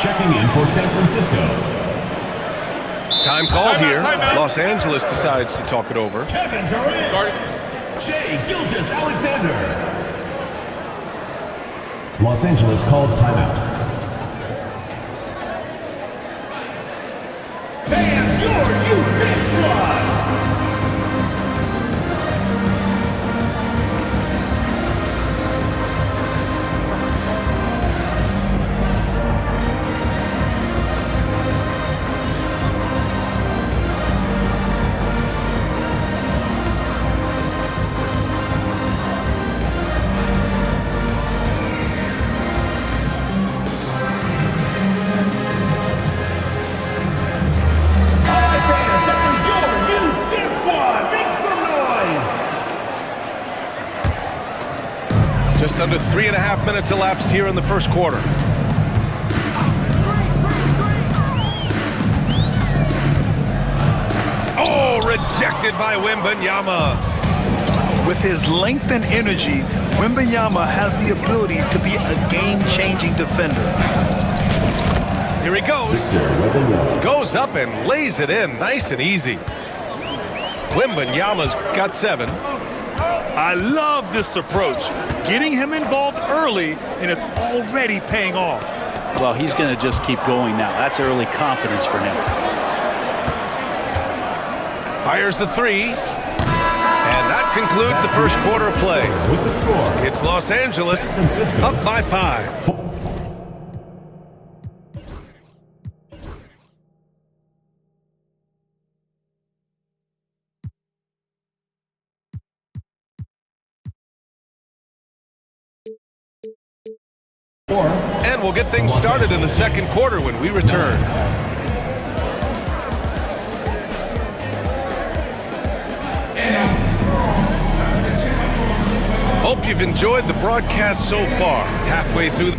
Checking in for San Francisco. Time called here. Los Angeles decides to talk it over. Kevin Durant. Shai Gilgeous-Alexander. Los Angeles calls timeout. And your youth squad. Just under 3.5 minutes elapsed here in the first quarter. Oh, rejected by Wembanyama. With his length and energy, Wembanyama has the ability to be a game-changing defender. Here he goes. Goes up and lays it in nice and easy. Wembanyama's got 7. I love this approach. Getting him involved early, and it's already paying off. Well, he's going to just keep going now. That's early confidence for him. Fires the 3. And that concludes the first quarter of play. With the score, It's Los Angeles up by 5. And we'll get things started in the second quarter when we return. Hope you've enjoyed the broadcast so far. Halfway through the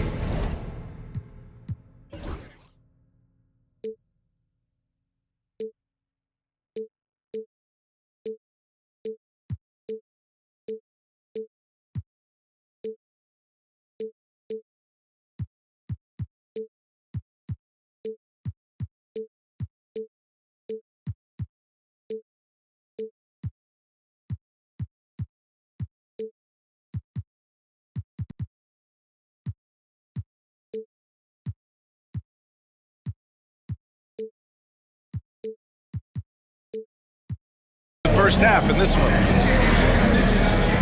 first half in this one.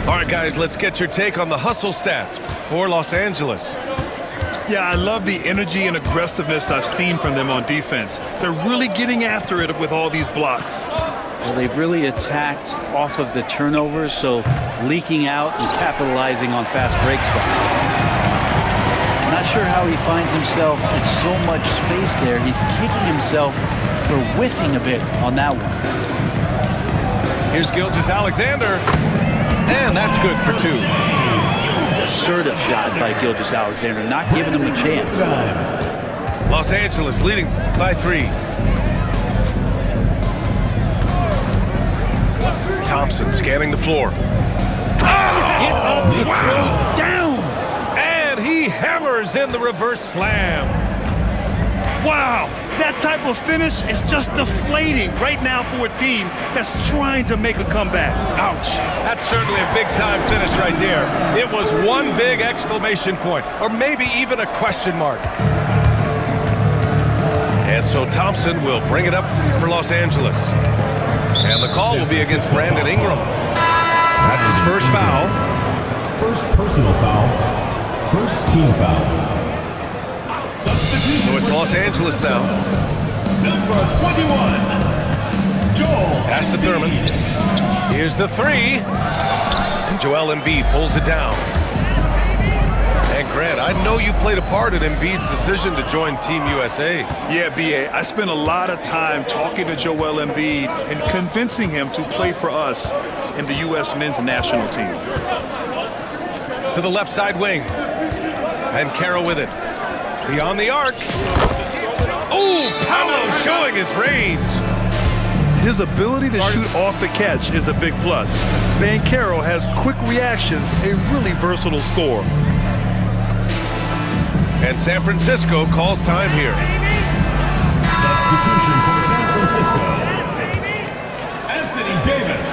All right, guys, let's get your take on the hustle stats for Los Angeles. Yeah, I love the energy and aggressiveness I've seen from them on defense. They're really getting after it with all these blocks. Well, they've really attacked off of the turnovers, so leaking out and capitalizing on fast break stuff. I'm not sure how he finds himself in so much space there. He's kicking himself for whiffing a bit on that one. Here's Gilgeous-Alexander, and that's good for 2. Assertive shot by Gilgeous-Alexander, not giving him a chance. Los Angeles leading by 3. Thompson scanning the floor. Get up to throw down. And he hammers in the reverse slam. Wow, that type of finish is just deflating right now for a team that's trying to make a comeback. Ouch. That's certainly a big-time finish right there. It was one big exclamation point, or maybe even a question mark. And so Thompson will bring it up for Los Angeles. And the call will be against Brandon Ingram. That's his first foul. first personal foul, first team foul. Substitution. So it's Los Angeles now. Number 21, Joel. Pass to Thurman. Here's the 3. And Joel Embiid pulls it down. And Grant, I know you played a part in Embiid's decision to join Team USA. Yeah, B.A., I spent a lot of time talking to Joel Embiid and convincing him to play for us in the U.S. men's national team. To the left side wing. And Carroll with it. Beyond the arc. Oh, Paolo showing his range. His ability to shoot off the catch is a big plus. Banchero has quick reactions, a really versatile scorer. And San Francisco calls time here. Substitution for San Francisco. Anthony Davis.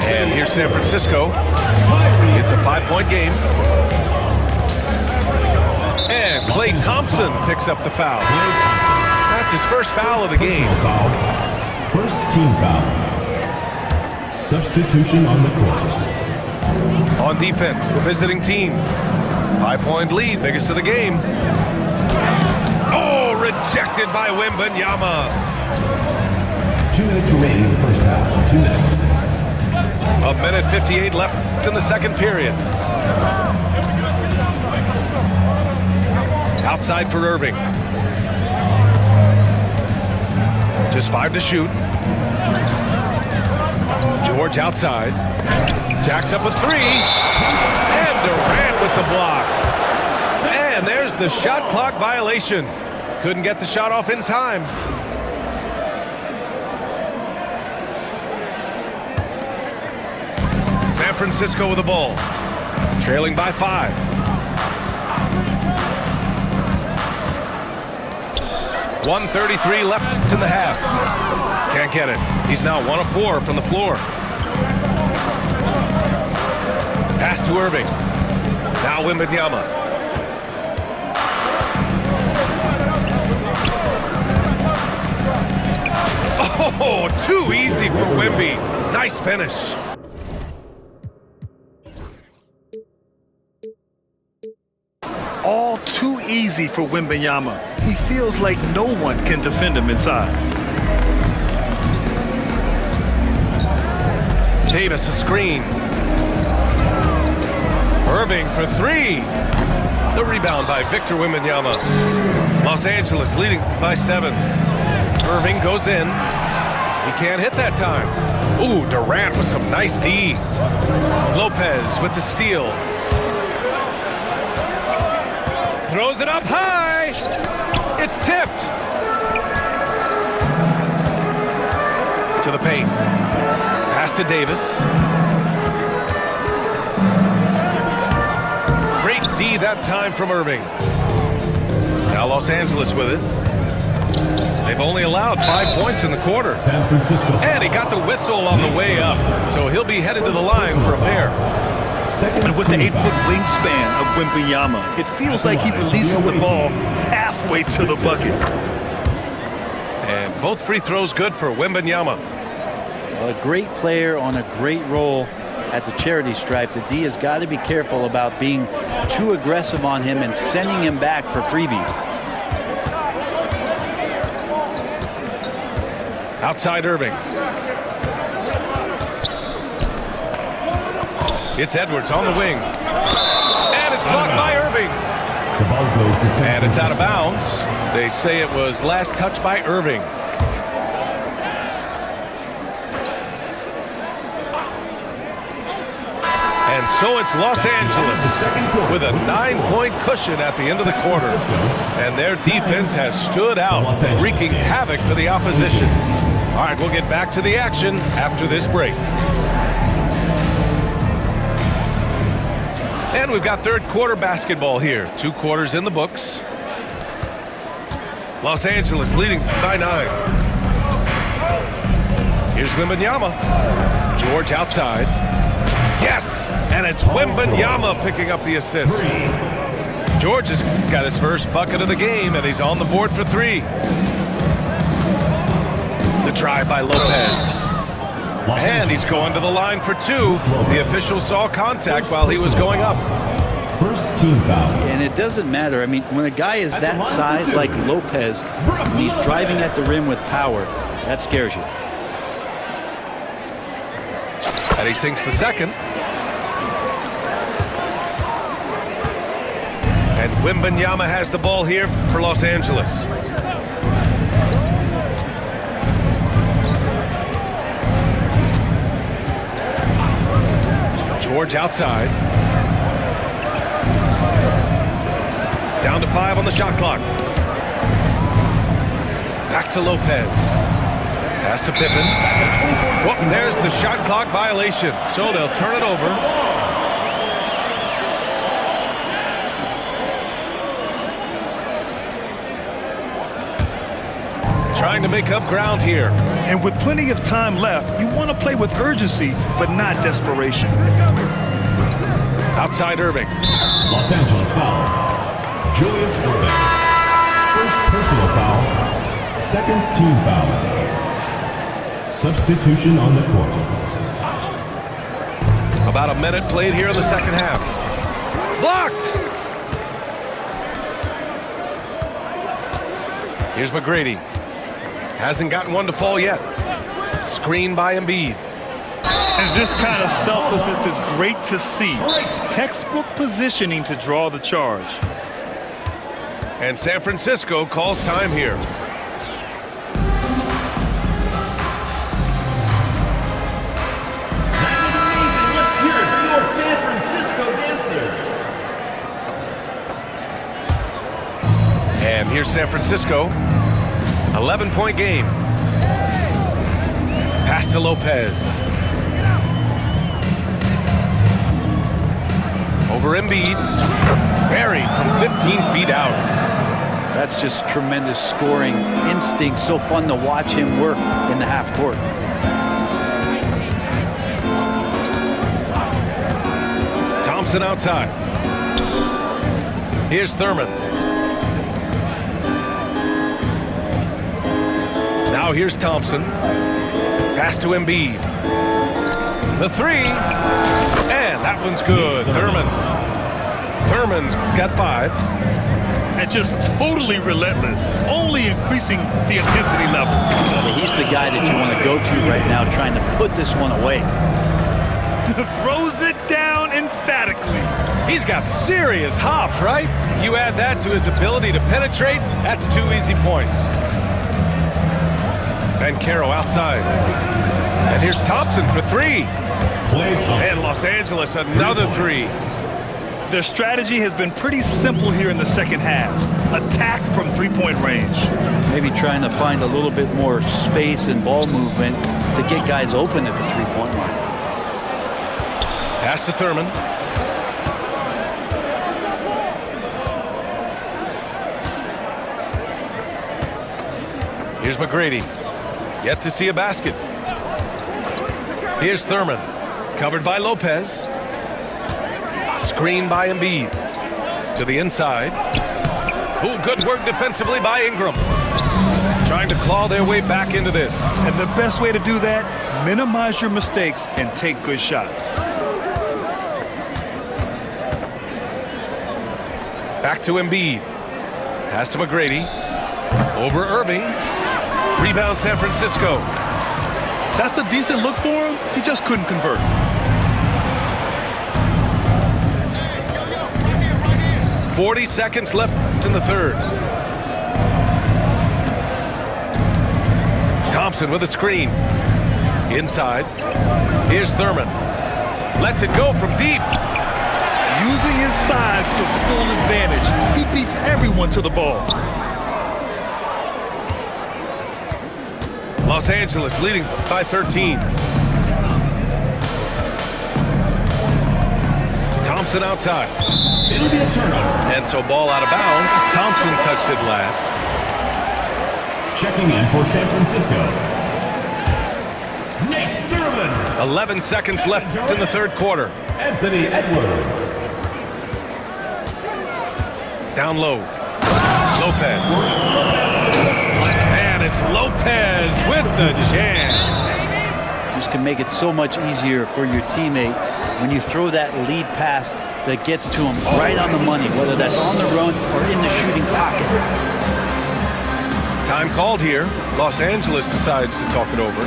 And here's San Francisco. It's a 5-point game. And Klay Thompson picks up the foul. That's his first foul of the game. Foul. First team foul. Substitution on the court. On defense, the visiting team. 5-point lead, biggest of the game. Oh, rejected by Wembanyama. 2 minutes remaining in the first half. 2 minutes. A minute 58 left in the second period. Outside for Irving. Just 5 to shoot. George outside. Jacks up a 3. And Durant with the block. And there's the shot clock violation. Couldn't get the shot off in time. San Francisco with the ball. Trailing by 5. .133 left in the half. Can't get it. He's now 1 of 4 from the floor. Pass to Irving. Now Wembanyama. Oh, too easy for Wemby. Nice finish. All too easy for Wembanyama. He feels like no one can defend him inside. Davis a screen. Irving for 3. The rebound by Victor Wembanyama. Los Angeles leading by 7. Irving goes in. He can't hit that time. Ooh, Durant with some nice D. Lopez with the steal. Throws it up high. It's tipped. To the paint. Pass to Davis. Great D that time from Irving. Now Los Angeles with it. They've only allowed 5 points in the quarter. San Francisco. And he got the whistle on the way up. So he'll be headed to the line for a pair. And with the 8-foot wingspan of Wembanyama, it feels like he releases the ball halfway to the bucket. And both free throws good for Wembanyama. A great player on a great role at the charity stripe. The D has got to be careful about being too aggressive on him and sending him back for freebies. Outside Irving. It's Edwards on the wing. And it's blocked by Irving. The ball goes to San And it's out of Francisco. bounds. They say it was last touched by Irving. And so it's Los Angeles with a 9-point cushion at the end of the quarter. And their defense has stood out, wreaking havoc for the opposition. All right, we'll get back to the action after this break. And we've got third quarter basketball here. 2 quarters in the books. Los Angeles leading by 9. Here's Wembanyama. George outside. Yes! And it's Wembanyama picking up the assist. George has got his first bucket of the game, and he's on the board for 3. The drive by Lopez. And he's going to the line for 2. The official saw contact while he was going up. First team foul. And it doesn't matter. I mean, when a guy is that size like Lopez, and he's driving at the rim with power, that scares you. And he sinks the second. And Wembanyama has the ball here for Los Angeles. George outside. Down to 5 on the shot clock. Back to Lopez. Pass to Pippen. Whoop, there's the shot clock violation. So they'll turn it over. trying to make up ground here. And with plenty of time left, you want to play with urgency, but not desperation. Outside Irving. Los Angeles foul. Julius Irving. First personal foul. Second team foul. Substitution on the court. About a minute played here in the second half. Blocked! Here's McGrady. Hasn't gotten one to fall yet. Screen by Embiid. And this kind of selflessness is great to see. Textbook positioning to draw the charge. And San Francisco calls time here. Let's hear it for your San Francisco dancers. And here's San Francisco. 11-point game. Pass to Lopez. Over Embiid. Buried from 15 feet out. That's just tremendous scoring instinct. So fun to watch him work in the half court. Thompson outside. Here's Thurman. Now here's Thompson. Pass to Embiid. The three. And that one's good. Thurman's got 5. And just totally relentless, only increasing the intensity level. He's the guy that you want to go to right now, trying to put this one away. Throws it down emphatically. He's got serious hop, right? You add that to his ability to penetrate, that's 2 easy points. Banchero outside. And here's Thompson for 3. Klay Thompson. And Los Angeles, another 3. Their strategy has been pretty simple here in the second half. Attack from three-point range. Maybe trying to find a little bit more space and ball movement to get guys open at the three-point line. Pass to Thurman. Here's McGrady. Yet to see a basket. Here's Thurman. Covered by Lopez. Screen by Embiid. To the inside. Ooh, good work defensively by Ingram. Trying to claw their way back into this. And the best way to do that, minimize your mistakes and take good shots. Back to Embiid. Pass to McGrady. Over Irving. Rebound San Francisco. That's a decent look for him. He just couldn't convert. Right 40 seconds left in the third. Thompson with a screen. Inside. Here's Thurman. Lets it go from deep. Using his size to full advantage. He beats everyone to the ball. Los Angeles leading by 13. Thompson outside. It'll be a turnover. And so ball out of bounds. Thompson touched it last. Checking in for San Francisco. Nate Thurman. 11 seconds left in the third quarter. Anthony Edwards. Down low. Lopez. And it's Lopez with the jam. This can make it so much easier for your teammate when you throw that lead pass that gets to him right on the money, whether that's on the run or in the shooting pocket. Time called here. Los Angeles decides to talk it over.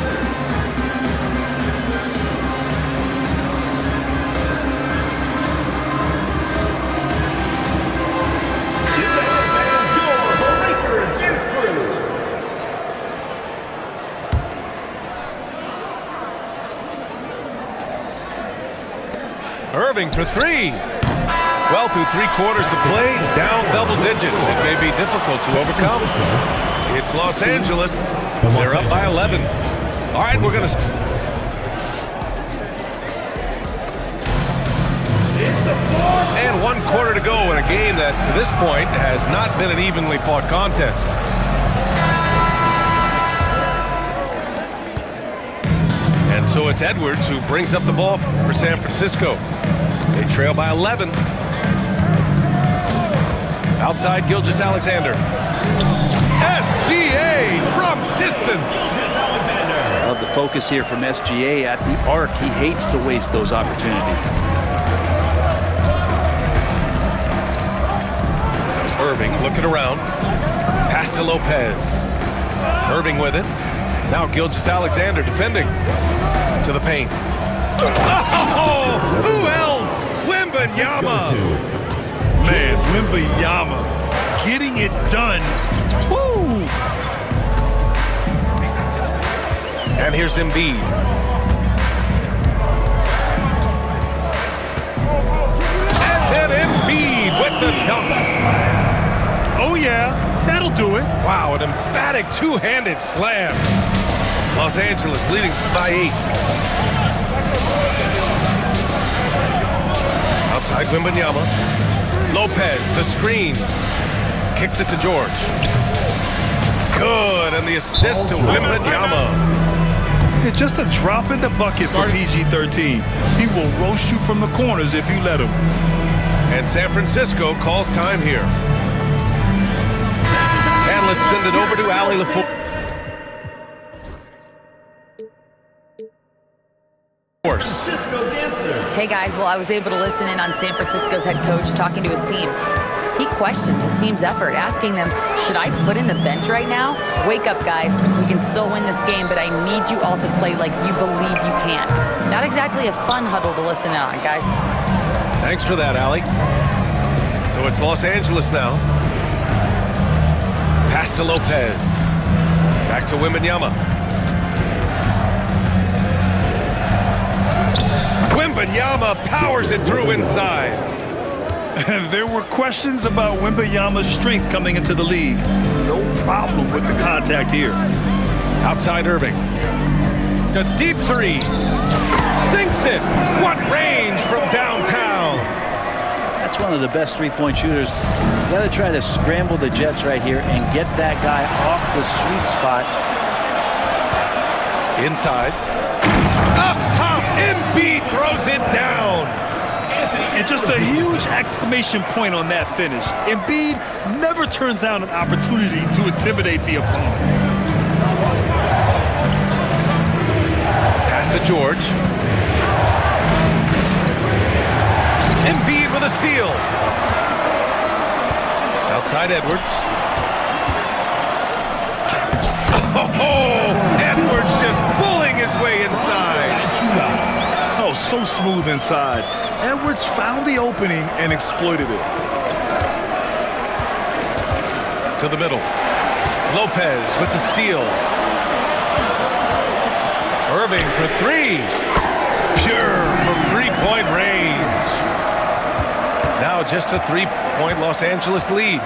Irving for 3. Well, through 3 quarters of play, down double digits. It may be difficult to overcome. It's Los Angeles. They're up by 11. All right, we're going to... And 1 quarter to go in a game that, to this point, has not been an evenly fought contest. so it's Edwards who brings up the ball for San Francisco. They trail by 11. Outside, Gilgeous-Alexander. SGA from distance. Love the focus here from SGA at the arc. He hates to waste those opportunities. Irving looking around. Pass to Lopez. Irving with it. Now Gilgeous-Alexander defending. To the paint. Oh, who else? Wembanyama. Man, Wembanyama getting it done. Woo! And here's Embiid. And then Embiid with the dunk. Oh, yeah, that'll do it. Wow, an emphatic two-handed slam. Los Angeles leading by 8. Outside Wembanyama. Lopez, the screen. Kicks it to George. Good, and the assist to Wembanyama. Yeah, just a drop in the bucket for PG-13. He will roast you from the corners if you let him. And San Francisco calls time here. And let's send it over to Allie LaForce. Hey guys, well I was able to listen in on San Francisco's head coach talking to his team. He questioned his team's effort, asking them, should I put in the bench right now? Wake up guys, we can still win this game, but I need you all to play like you believe you can. Not exactly a fun huddle to listen in on, guys. Thanks for that, Allie. So it's Los Angeles now. Pass to Lopez. Back to Wembanyama. Wembanyama powers it through inside. There were questions about Wembanyama's strength coming into the league. No problem with the contact here. Outside Irving. The deep three. Sinks it. What range from downtown. That's one of the best three-point shooters. You got to try to scramble the Jets right here and get that guy off the sweet spot. Inside. Up top, Embiid throws it down. And just a huge exclamation point on that finish. Embiid never turns down an opportunity to intimidate the opponent. Pass to George. Embiid with a steal. Outside Edwards. Oh, Edwards just pulling his way inside. Oh, so smooth inside. Edwards found the opening and exploited it. To the middle. Lopez with the steal. Irving for three. Pure from three-point range. Now just a three-point Los Angeles lead.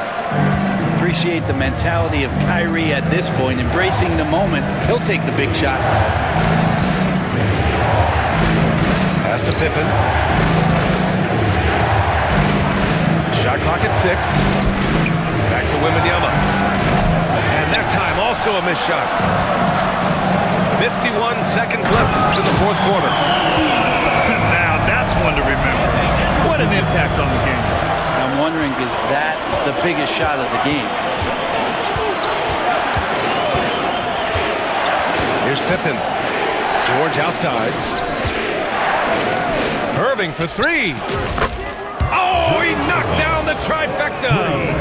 Appreciate the mentality of Kyrie at this point, embracing the moment. He'll take the big shot. Pass to Pippen. Shot clock at 6. Back to Wembanyama. And that time also a missed shot. 51 seconds left in the fourth quarter. Now that's one to remember. What an impact on the game. I'm wondering, is that the biggest shot of the game? Here's Pippen. George outside. Irving for three. Oh, he knocked down the trifecta.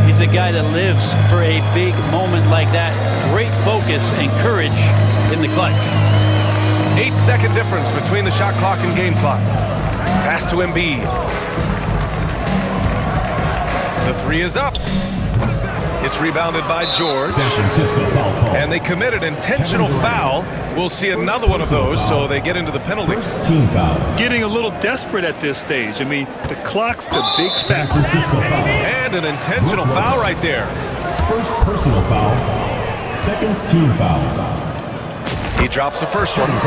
He's a guy that lives for a big moment like that. Great focus and courage in the clutch. 8-second difference between the shot clock and game clock. Pass to Embiid. The three is up. It's rebounded by George. San Francisco foul call. And they committed intentional foul. We'll see another one of those, so they get into the penalty. First team foul. Getting a little desperate at this stage. I mean, the clock's the big San factor. Francisco foul. And an intentional foul right there. First personal foul. Second team foul. He drops the first one, and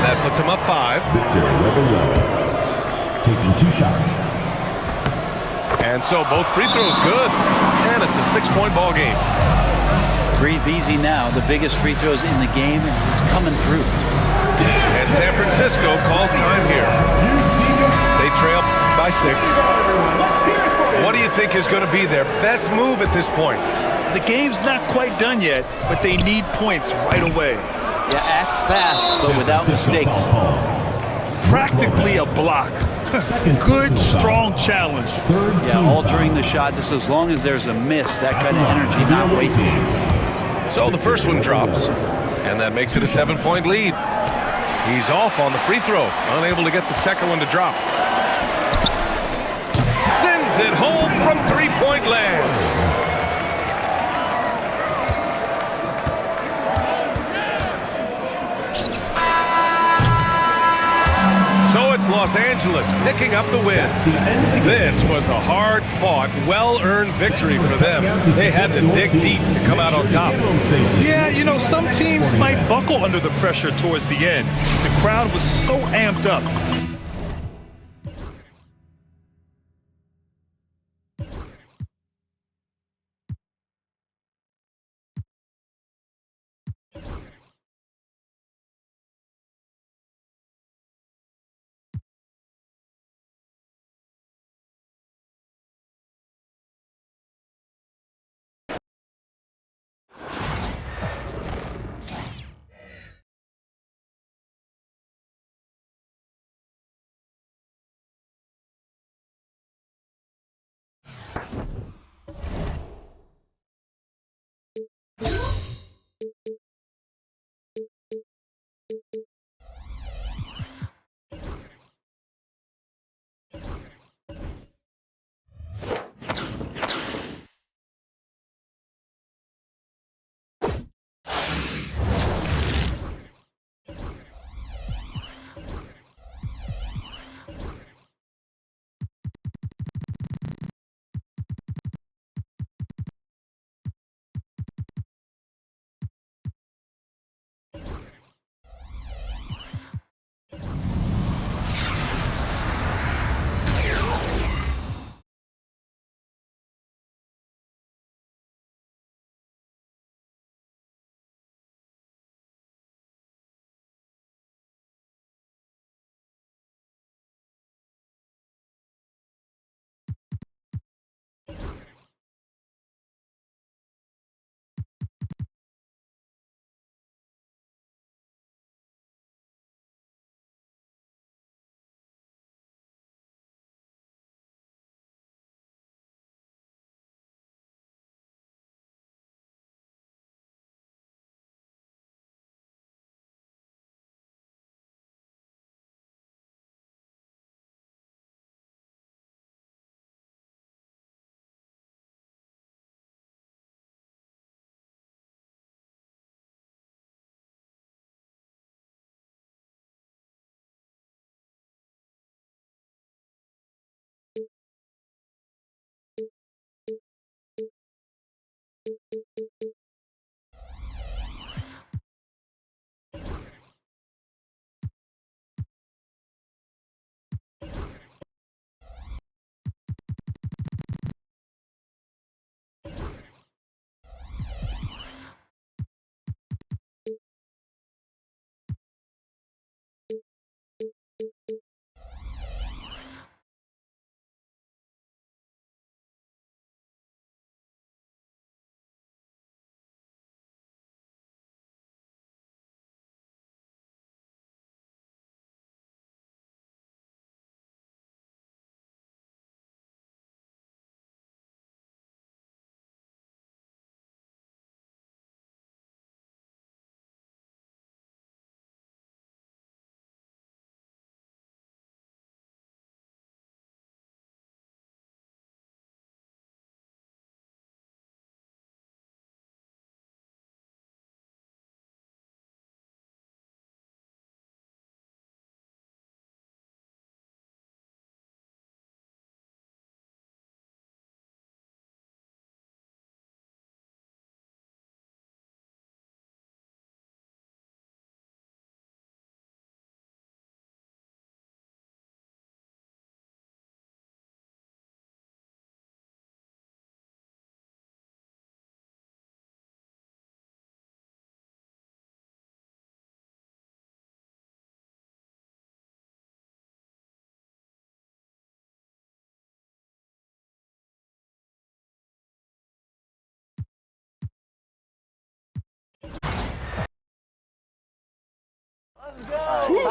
that puts him up 5. Victor Wembanyama taking 2 shots. And so both free throws good, and it's a 6-point ball game. Breathe easy now. The biggest free throws in the game is coming through. And San Francisco calls time here. They trail by 6. What do you think is going to be their best move at this point? The game's not quite done yet, but they need points right away. Yeah, act fast, but without mistakes. Practically a block. Good, strong challenge. Yeah, altering the shot just as long as there's a miss, that kind of energy not wasted. So the first one drops, and that makes it a 7-point lead. He's off on the free throw, unable to get the second one to drop. Sends it home from three-point land. So it's Los Angeles picking up the win. This was a hard-fought, well-earned victory for them. They had to dig deep to come out on top. Yeah, you know, some teams might buckle under the pressure towards the end. The crowd was so amped up.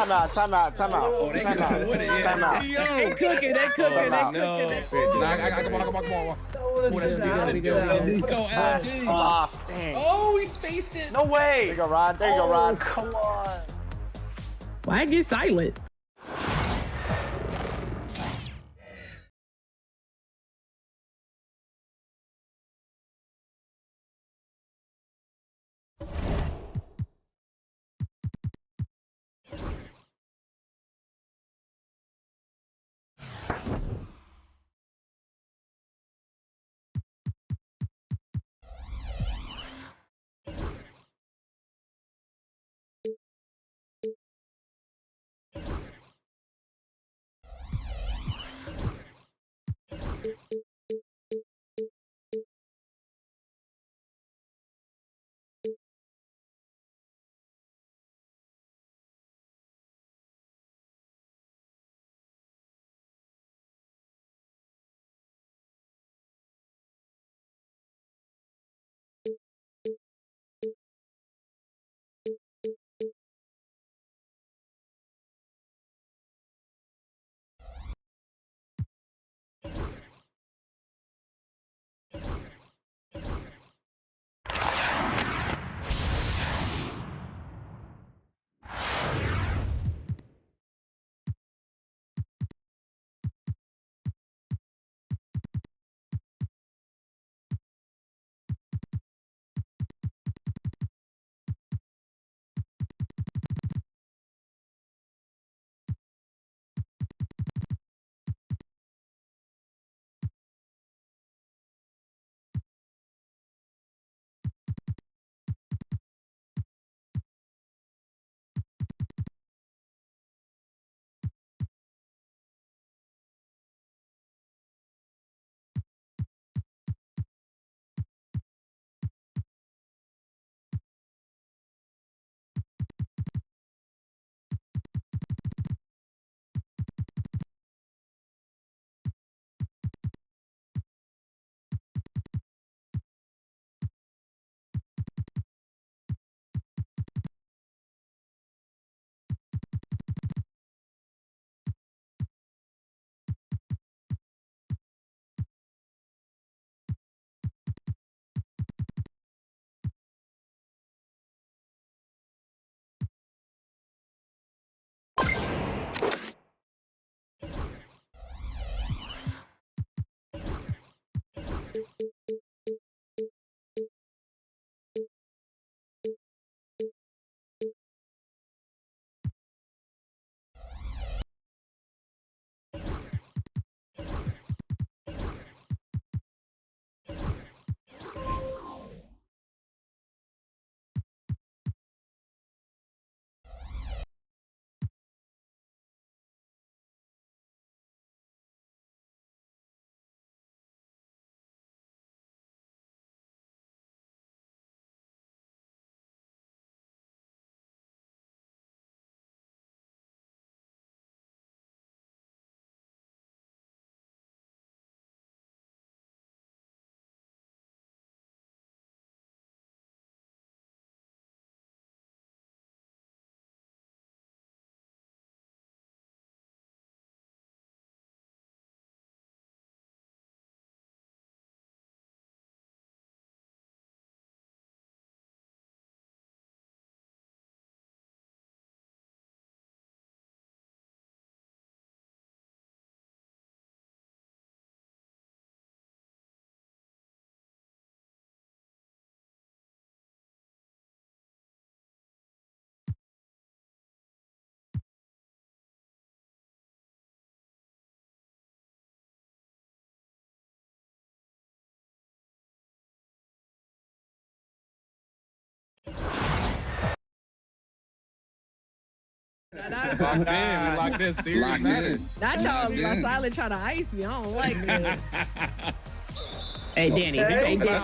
Timeout. They cooking. They cooking. Nah, Go LG. It's off. Dang. Oh, he spaced it. No way. There you go, Ron. Come on. Why get silent? Locked in. Serious matter. Not y'all my silent trying to ice me. I don't like that. Hey, Danny. Hey, Danny.